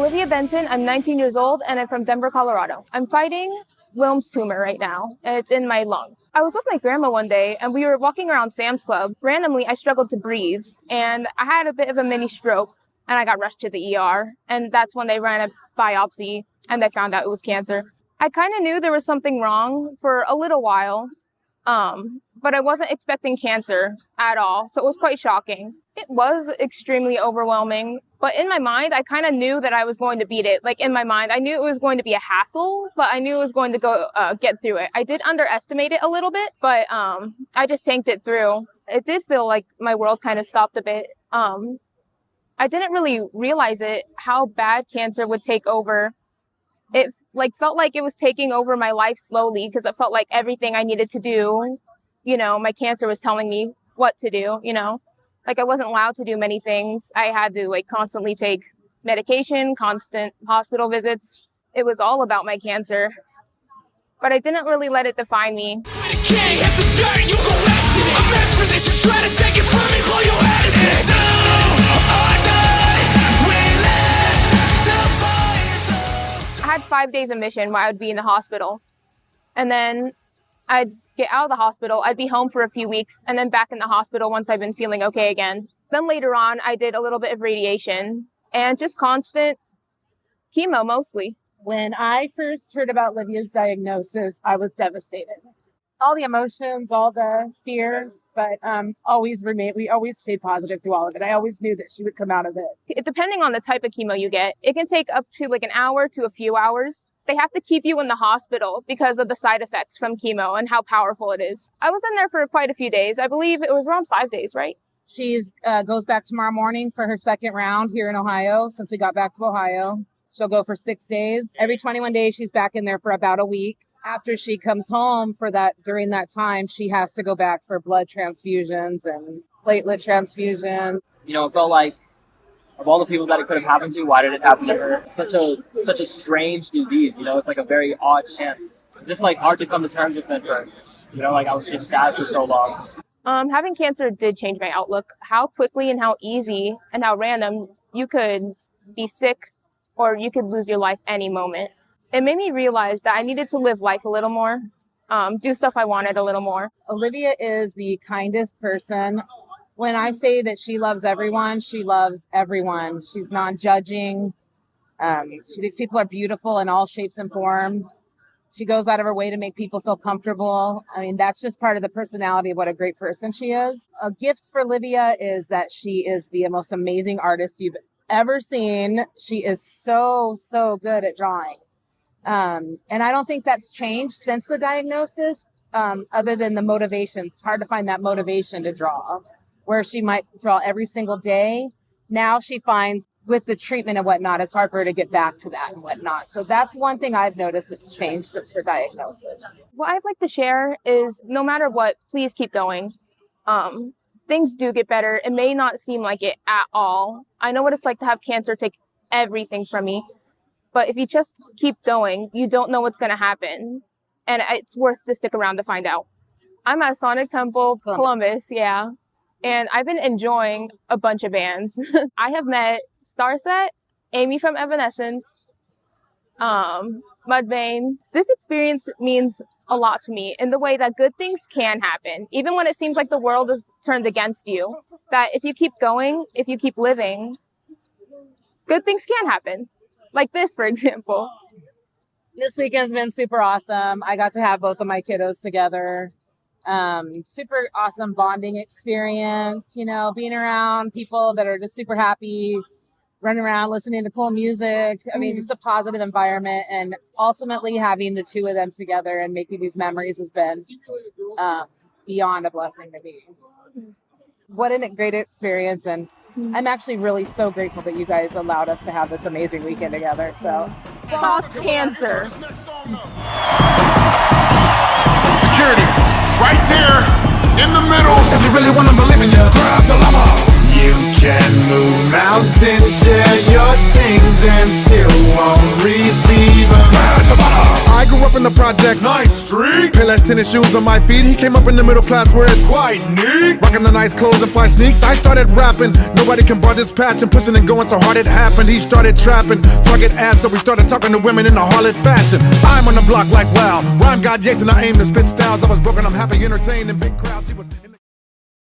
Olivia Benson. I'm 19 years old and I'm from Denver, Colorado. I'm fighting Wilm's tumor right now, and it's in my lung. I was with my grandma one day and we were walking around Sam's Club. Randomly, I struggled to breathe and I had a bit of a mini stroke and I got rushed to the ER. And that's when they ran a biopsy and they found out it was cancer. I kind of knew there was something wrong for a little while, but I wasn't expecting cancer at all. So it was quite shocking. It was extremely overwhelming. But in my mind, I kind of knew that I was going to beat it. Like in my mind, I knew it was going to be a hassle, but I knew it was going to go get through it. I did underestimate it a little bit, but I just tanked it through. It did feel like my world kind of stopped a bit. I didn't really realize it, how bad cancer would take over. It felt like it was taking over my life slowly because it felt like everything I needed to do, my cancer was telling me what to do, Like I wasn't allowed to do many things. I had to constantly take medication, constant hospital visits. It was all about my cancer. But I didn't really let it define me. I had 5 days of mission where I would be in the hospital. And then I'd get out of the hospital, I'd be home for a few weeks, and then back in the hospital once I've been feeling okay again. Then later on, I did a little bit of radiation and just constant chemo mostly. When I first heard about Livia's diagnosis, I was devastated. All the emotions, all the fear, but we always stayed positive through all of it. I always knew that she would come out of it. Depending on the type of chemo you get, it can take up to an hour to a few hours. They have to keep you in the hospital because of the side effects from chemo and how powerful it is. I was in there for quite a few days. I believe it was around 5 days, right? She goes back tomorrow morning for her second round here in Ohio. Since we got back to Ohio, she'll go for 6 days. Every 21 days, she's back in there for about a week. After she comes home during that time, she has to go back for blood transfusions and platelet transfusion. It felt like, of all the people that it could have happened to, why did it happen to her? It's such a strange disease, it's like a very odd chance. Just hard to come to terms with it first. I was just sad for so long. Having cancer did change my outlook. How quickly and how easy and how random you could be sick or you could lose your life any moment. It made me realize that I needed to live life a little more, do stuff I wanted a little more. Olivia is the kindest person. When I say that she loves everyone, she loves everyone. She's non-judging. She thinks people are beautiful in all shapes and forms. She goes out of her way to make people feel comfortable. I mean, that's just part of the personality of what a great person she is. A gift for Olivia is that she is the most amazing artist you've ever seen. She is so, so good at drawing. And I don't think that's changed since the diagnosis, other than the motivation. It's hard to find that motivation to draw, where she might draw every single day. Now she finds with the treatment and whatnot, it's hard for her to get back to that and whatnot. So that's one thing I've noticed that's changed since her diagnosis. What I'd like to share is no matter what, please keep going. Things do get better. It may not seem like it at all. I know what it's like to have cancer take everything from me. But if you just keep going, you don't know what's going to happen. And it's worth to stick around to find out. I'm at Sonic Temple, Columbus, yeah. And I've been enjoying a bunch of bands. I have met Starset, Amy from Evanescence, Mudvayne. This experience means a lot to me in the way that good things can happen, even when it seems like the world is turned against you. That if you keep going, if you keep living, good things can happen. Like this, for example. This weekend's been super awesome. I got to have both of my kiddos together. Super awesome bonding experience, being around people that are just super happy, running around, listening to cool music. I mean, just a positive environment. And ultimately having the two of them together and making these memories has been beyond a blessing to me. What a great experience. And I'm actually really so grateful that you guys allowed us to have this amazing weekend together. So, Fxck Cancer. Security, right there in the middle. If you really want to believe in you, grab the llama. You can move mountains, share your things, and still won't receive them. I grew up in the project. projects. 9th Street. Payless tennis shoes on my feet. He came up in the middle class where it's quite neat. Rocking the nice clothes and fly sneaks. I started rapping. Nobody can bar this passion. Pushing and going so hard it happened. He started trapping. Target ass, so we started talking to women in a harlot fashion. I'm on the block like wow. Rhyme got jakes and I aim to spit styles. I was broken, I'm happy, entertained in big crowds. He was